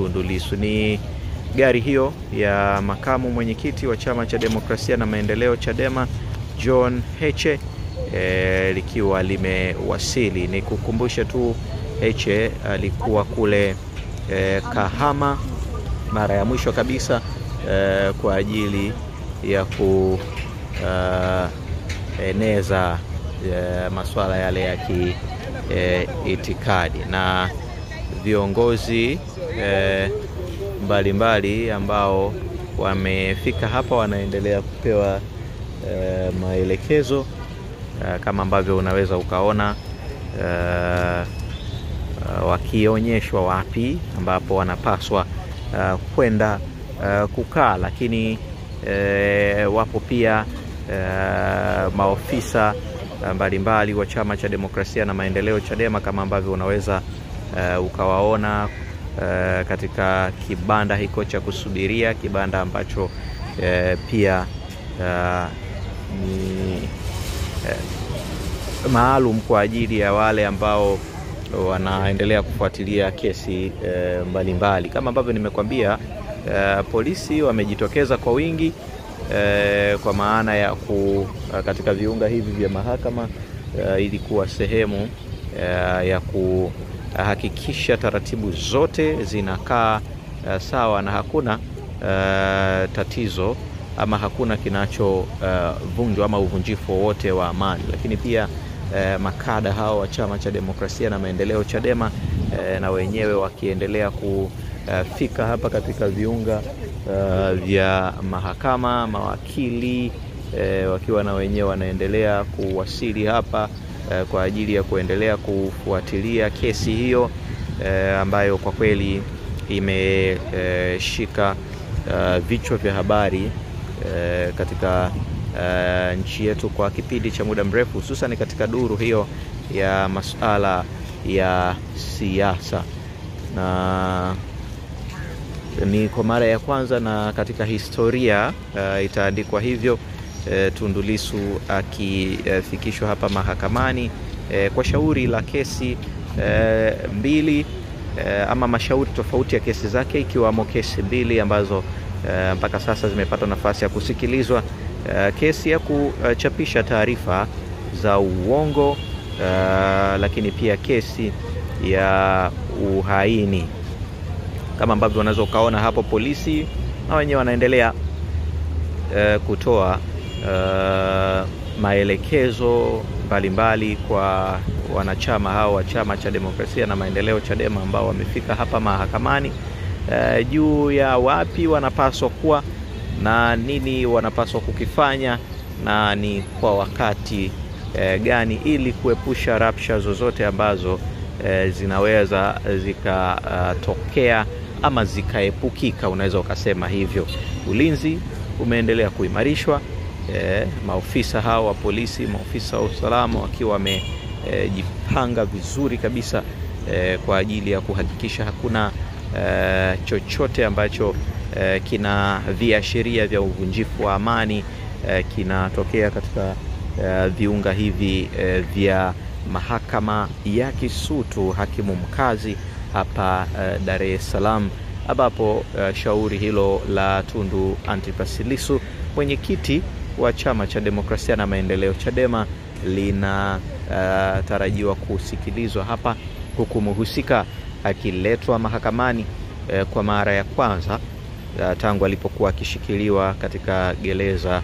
Tundu Lissu. Ni gari hiyo ya makamu mwenyekiti wa Chama cha Demokrasia na Maendeleo Chadema John Heche likiwa limewasili. Ni kukumbusha tu, Heche alikuwa kule Kahama mara ya mwisho kabisa kwa ajili ya kueneza masuala yale ya kiitikadi, na viongozi mbalimbali ambao wamefika hapa wanaendelea kupewa maelekezo kama ambavyo unaweza ukaona, wakionyeshwa wapi ambapo wanapaswa kwenda kukaa. Lakini wapo pia maofisa mbalimbali wa Chama cha Demokrasia na Maendeleo Chadema kama ambavyo unaweza ukawaona katika kibanda hiko cha kusubiria, kibanda ambacho pia ni maalum kwa ajili ya wale ambao wanaendelea kufuatilia kesi mbalimbali. Kama ambavyo nimekwambia, polisi wamejitokeza kwa wingi kwa maana ya katika viunga hivi vya mahakama ili kuwa sehemu ya kuhakikisha taratibu zote zinakaa sawa na hakuna tatizo ama hakuna kinachovunjwa ama uvunjifu wowote wa amani. Lakini pia makada hao wa Chama cha Demokrasia na Maendeleo Chadema na wenyewe wakiendelea kufika hapa katika viunga vya mahakama, mawakili wakiwa na wenyewe wanaendelea kuwasili hapa kwa ajili ya kuendelea kufuatilia kesi hiyo ambayo kwa kweli imeshika vichwa vya habari katika nchi yetu kwa kipindi cha muda mrefu, hususan katika duru hiyo ya masuala ya siasa. Na ni kwa mara ya kwanza na katika historia itaandikwa hivyo, Tundu Lissu akifikishwa hapa mahakamani kwa shauri la kesi mbili ama mashauri tofauti ya kesi zake, ikiwamo kesi mbili ambazo mpaka sasa zimepata nafasi ya kusikilizwa. Kesi ya kuchapisha taarifa za uongo, lakini pia kesi ya uhaini. Kama ambavyo unaweza ukaona hapo, polisi na wenyewe wanaendelea kutoa maelekezo mbalimbali kwa wanachama hao wa Chama cha Demokrasia na Maendeleo Chadema ambao wamefika hapa mahakamani juu ya wapi wanapaswa kuwa na nini wanapaswa kukifanya na ni kwa wakati gani, ili kuepusha rapsha zozote ambazo zinaweza zikatokea ama zikaepukika, unaweza ukasema hivyo. Ulinzi umeendelea kuimarishwa, maofisa hao wa polisi, maofisa wa usalama wakiwa wamejipanga vizuri kabisa kwa ajili ya kuhakikisha hakuna chochote ambacho kina viashiria vya uvunjifu wa amani kinatokea katika viunga hivi vya mahakama ya Kisutu hakimu mkazi hapa Dar es Salaam, ambapo shauri hilo la Tundu Antipas Lissu, mwenyekiti wa Chama cha Demokrasia na Maendeleo Chadema, linatarajiwa kusikilizwa hapa, huku mhusika akiletwa mahakamani kwa mara ya kwanza tangu alipokuwa akishikiliwa katika gereza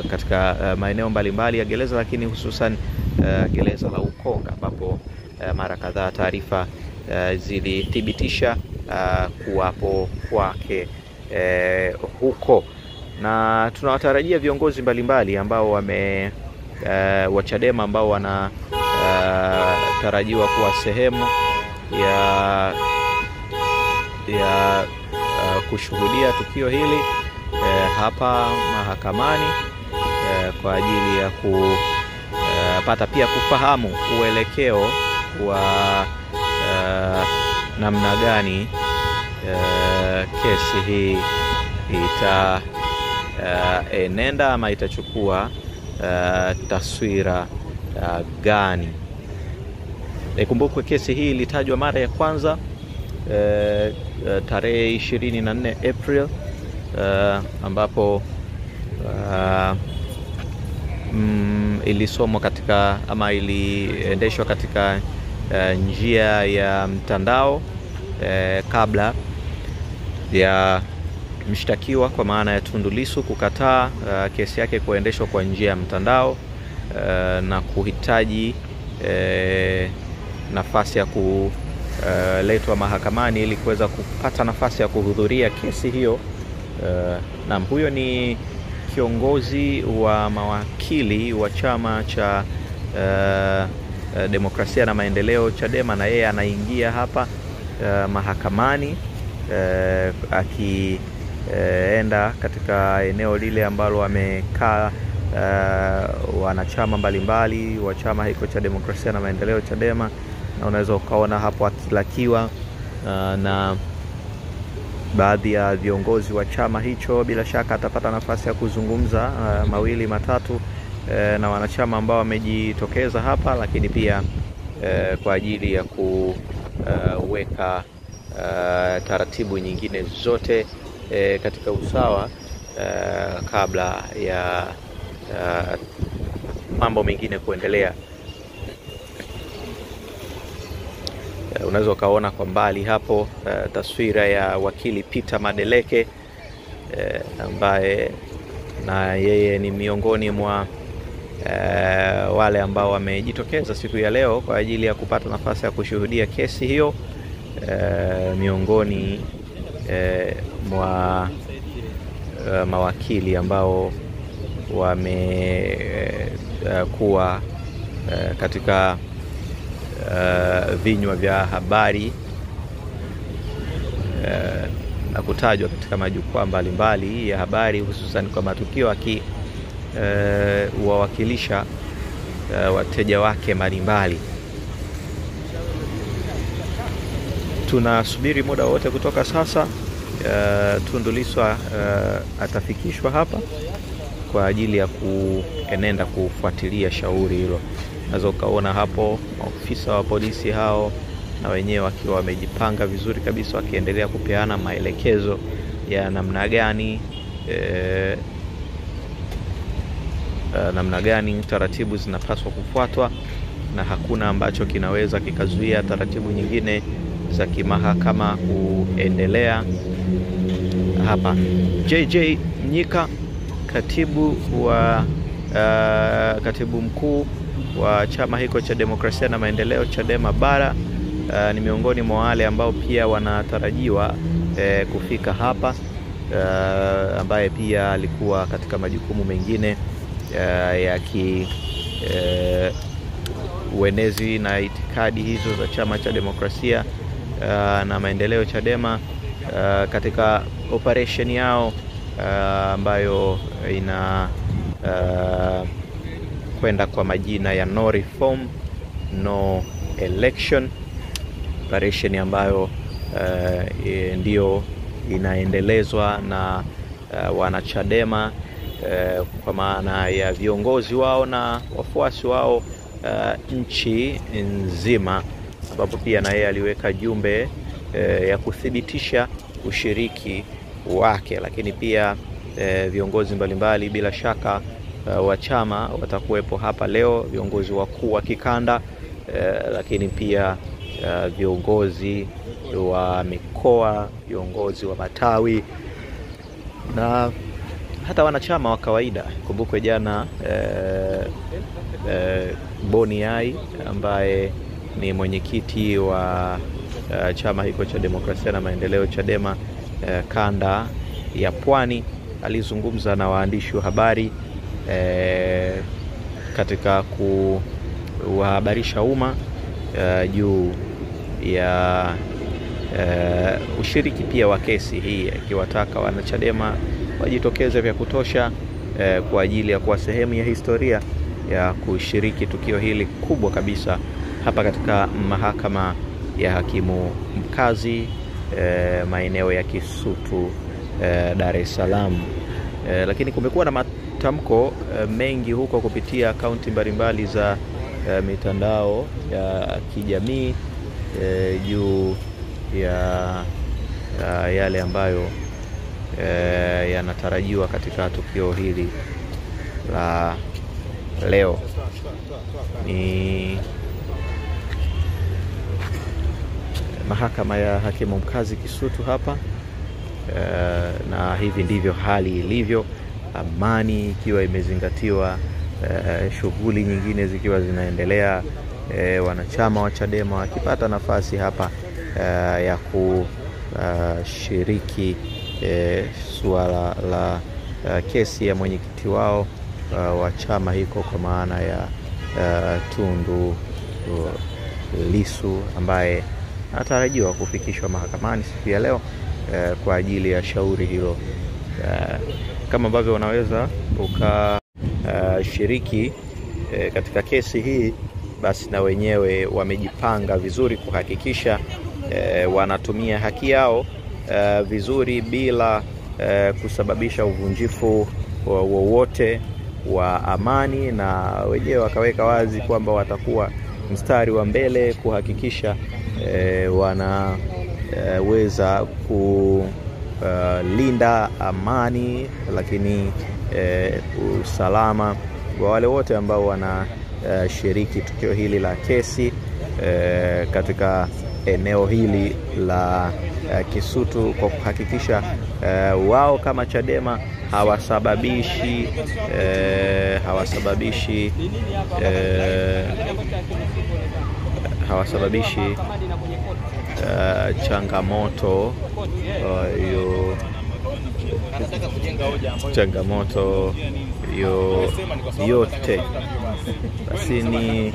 katika maeneo mbalimbali ya gereza, lakini hususan gereza la Ukonga, ambapo mara kadhaa taarifa zilithibitisha kuwapo kwake huko. Na tunawatarajia viongozi mbalimbali ambao wa Chadema ambao wanatarajiwa kuwa sehemu ya kushuhudia tukio hili hapa mahakamani kwa ajili ya kupata pia kufahamu uelekeo wa namna gani kesi hii itaenenda ama itachukua taswira gani. Ikumbukwe kesi hii ilitajwa mara ya kwanza tarehe 24 April, ambapo ilisomwa katika ama iliendeshwa katika njia ya mtandao kabla ya mshtakiwa kwa maana ya Tundu Lissu kukataa kesi yake kuendeshwa kwa njia ya mtandao na kuhitaji nafasi ya kuletwa mahakamani ili kuweza kupata nafasi ya kuhudhuria kesi hiyo. Na huyo ni kiongozi wa mawakili wa chama cha Demokrasia na Maendeleo Chadema, na yeye anaingia hapa mahakamani akienda katika eneo lile ambalo wamekaa wanachama mbalimbali wa chama hiko cha Demokrasia na Maendeleo Chadema, na unaweza ukaona hapo akilakiwa na baadhi ya viongozi wa chama hicho. Bila shaka atapata nafasi ya kuzungumza mawili matatu na wanachama ambao wamejitokeza hapa, lakini pia kwa ajili ya kuweka taratibu nyingine zote katika usawa kabla ya mambo mengine kuendelea. Unaweza ukaona kwa mbali hapo taswira ya wakili Peter Madeleke ambaye na yeye ni miongoni mwa wale ambao wamejitokeza siku ya leo kwa ajili ya kupata nafasi ya kushuhudia kesi hiyo, miongoni mwa mawakili ambao wamekuwa katika vinywa vya habari na kutajwa katika majukwaa mbalimbali ya habari, hususan kwa matukio wawakilisha wateja wake mbalimbali. Tunasubiri muda wote kutoka sasa Tundu Lissu atafikishwa hapa kwa ajili ya kuenenda kufuatilia shauri hilo. Unaweza ukaona hapo maofisa wa polisi hao na wenyewe wakiwa wamejipanga vizuri kabisa, wakiendelea kupeana maelekezo ya namna gani taratibu zinapaswa kufuatwa, na hakuna ambacho kinaweza kikazuia taratibu nyingine za kimahakama kuendelea hapa. JJ Mnyika, katibu mkuu wa chama hiko cha Demokrasia na Maendeleo Chadema Bara, ni miongoni mwa wale ambao pia wanatarajiwa kufika hapa, ambaye pia alikuwa katika majukumu mengine ya uenezi na itikadi hizo za chama cha Demokrasia na Maendeleo Chadema katika operation yao ambayo ina kwenda kwa majina ya No Reform No Election, operation ambayo ndio inaendelezwa na wanachadema kwa maana ya viongozi wao na wafuasi wao nchi nzima, ambapo pia na yeye aliweka jumbe ya kuthibitisha ushiriki wake. Lakini pia viongozi mbalimbali bila shaka wa chama watakuwepo hapa leo, viongozi wakuu wa kikanda, lakini pia viongozi wa mikoa, viongozi wa matawi na hata wanachama wa kawaida. Kumbukwe jana Boni Yai ambaye ni mwenyekiti wa chama hiko cha Demokrasia na Maendeleo Chadema kanda ya Pwani alizungumza na waandishi wa habari katika kuwahabarisha umma juu ya ushiriki pia wa kesi hii, akiwataka wanachadema wajitokeze vya kutosha kwa ajili ya kuwa sehemu ya historia ya kushiriki tukio hili kubwa kabisa hapa katika mahakama ya hakimu mkazi maeneo ya Kisutu, Dar es Salaam. Lakini kumekuwa na matamko mengi huko kupitia akaunti mbalimbali za mitandao ya kijamii juu ya yale ambayo yanatarajiwa katika tukio hili la leo. Ni mahakama ya hakimu mkazi Kisutu hapa, na hivi ndivyo hali ilivyo, amani ikiwa imezingatiwa, shughuli nyingine zikiwa zinaendelea, wanachama wa Chadema wakipata nafasi hapa ya kushiriki suala la kesi ya mwenyekiti wao wa chama hiko, kwa maana ya Tundu Lissu, ambaye anatarajiwa kufikishwa mahakamani siku ya leo kwa ajili ya shauri hilo. Kama ambavyo unaweza ukashiriki katika kesi hii, basi na wenyewe wamejipanga vizuri kuhakikisha wanatumia haki yao vizuri bila kusababisha uvunjifu wowote wa amani, na wenyewe wakaweka wazi kwamba watakuwa mstari wa mbele kuhakikisha wanaweza kulinda amani, lakini usalama wa wale wote ambao wanashiriki tukio hili la kesi katika eneo hili la Kisutu, kwa kuhakikisha wao kama Chadema hawasababishi changamoto yote. Basi ni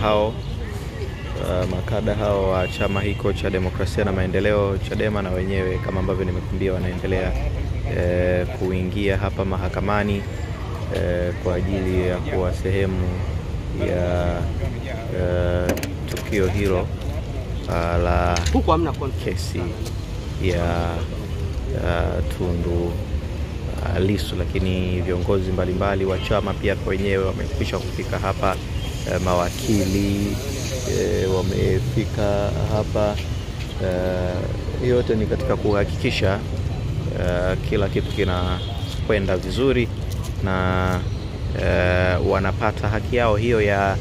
hao makada hao wa chama hiko cha Demokrasia na Maendeleo Chadema, na wenyewe kama ambavyo nimekuambia wanaendelea kuingia hapa mahakamani kwa ajili ya kuwa sehemu ya tukio hilo la kesi ya Tundu Lissu. Lakini viongozi mbalimbali wa chama pia wenyewe wamekwisha kufika hapa, mawakili wamefika hapa. Yote ni katika kuhakikisha kila kitu kinakwenda vizuri na wanapata haki yao hiyo ya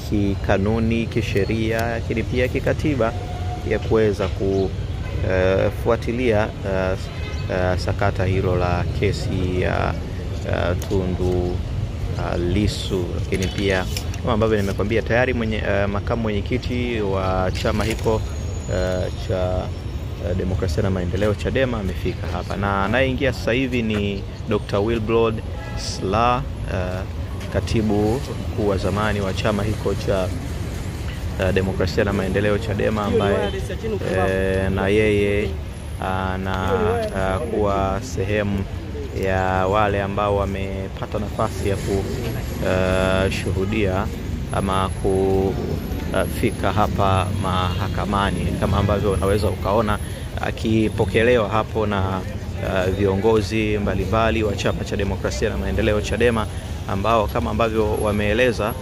kikanuni, kisheria, lakini pia kikatiba ya kuweza kufuatilia sakata hilo la kesi ya Tundu Lissu. Lakini pia kama ambavyo nimekwambia tayari makamu mwenyekiti wa chama hiko cha Demokrasia na Maendeleo Chadema amefika hapa, na anayeingia sasa hivi ni Dr. Wilbrod Slaa, katibu mkuu wa zamani wa chama hiko cha Demokrasia na Maendeleo Chadema, ambaye na yeye anakuwa sehemu ya wale ambao wamepata nafasi ya kushuhudia ama kufika hapa mahakamani, kama ambavyo unaweza ukaona akipokelewa hapo na viongozi mbalimbali wa chama cha Demokrasia na Maendeleo Chadema, ambao kama ambavyo wameeleza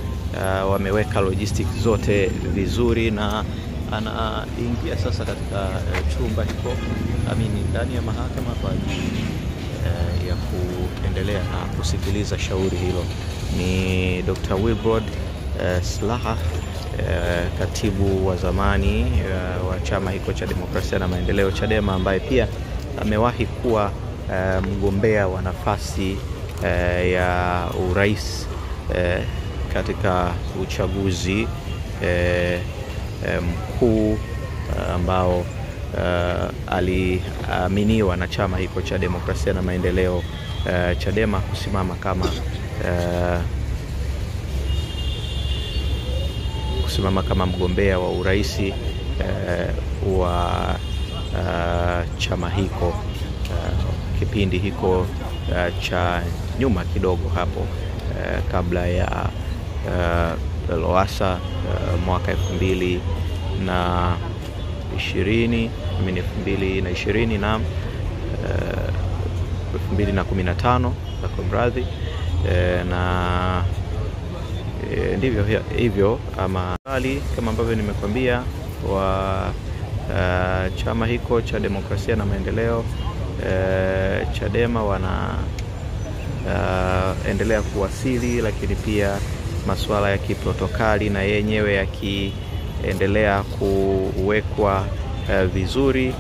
wameweka logistics zote vizuri, na anaingia sasa katika chumba hiko ndani ya mahakama kwa ajili ya kuendelea na kusikiliza shauri hilo. Ni Dr. Wilbrod Slaa, katibu wa zamani wa chama hiko cha Demokrasia na Maendeleo Chadema, ambaye pia amewahi kuwa mgombea wa nafasi ya urais katika uchaguzi mkuu ambao aliaminiwa na chama hiko cha Demokrasia na Maendeleo Chadema kusimama kama mgombea wa urais wa chama hiko kipindi hiko cha nyuma kidogo hapo, kabla ya Lowassa mwaka 2020 na 2015 kwa mradhi, na ndivyo hivyo ama bali kama ambavyo nimekwambia wa chama hiko cha Demokrasia na Maendeleo Chadema endelea kuwasili, lakini pia masuala ya kiprotokali na yenyewe yakiendelea kuwekwa vizuri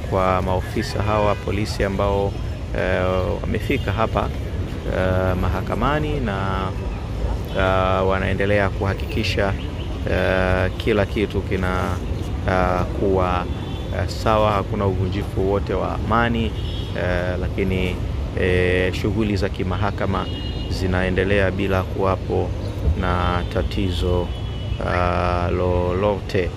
kwa maofisa hawa polisi ambao wamefika hapa mahakamani na wanaendelea kuhakikisha kila kitu kina kuwa sawa, hakuna uvunjifu wote wa amani, lakini shughuli za kimahakama zinaendelea bila kuwapo na tatizo lolote.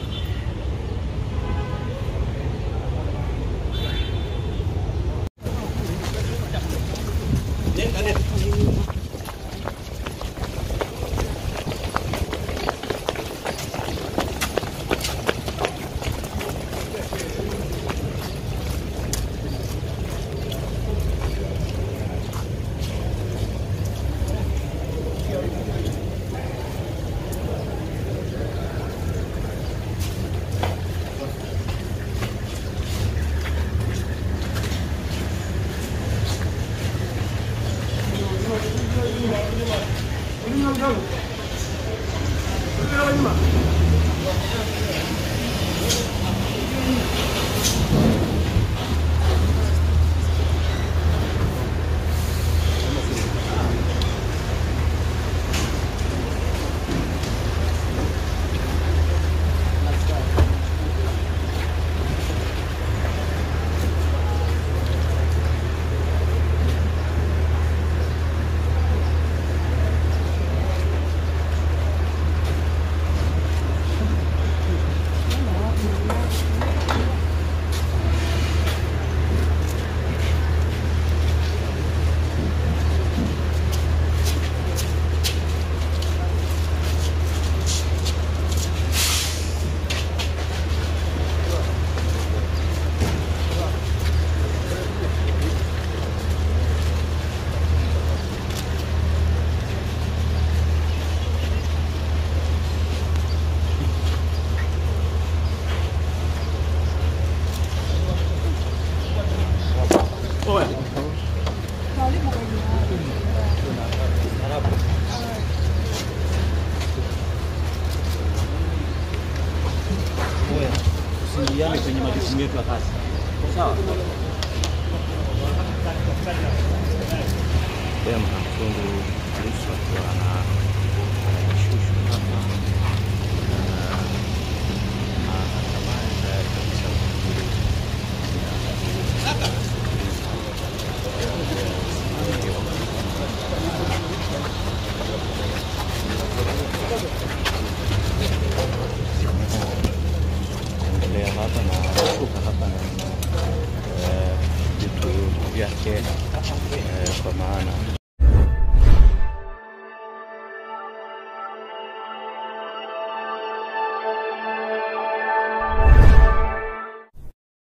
Kwenye majukumu yetu ya kazi. Sawa. Dema Tundu Lissu akiwa anashushwa hapa mahakamani tayari kabisa hapa na kushuka hapa na vitu vyake kwa maana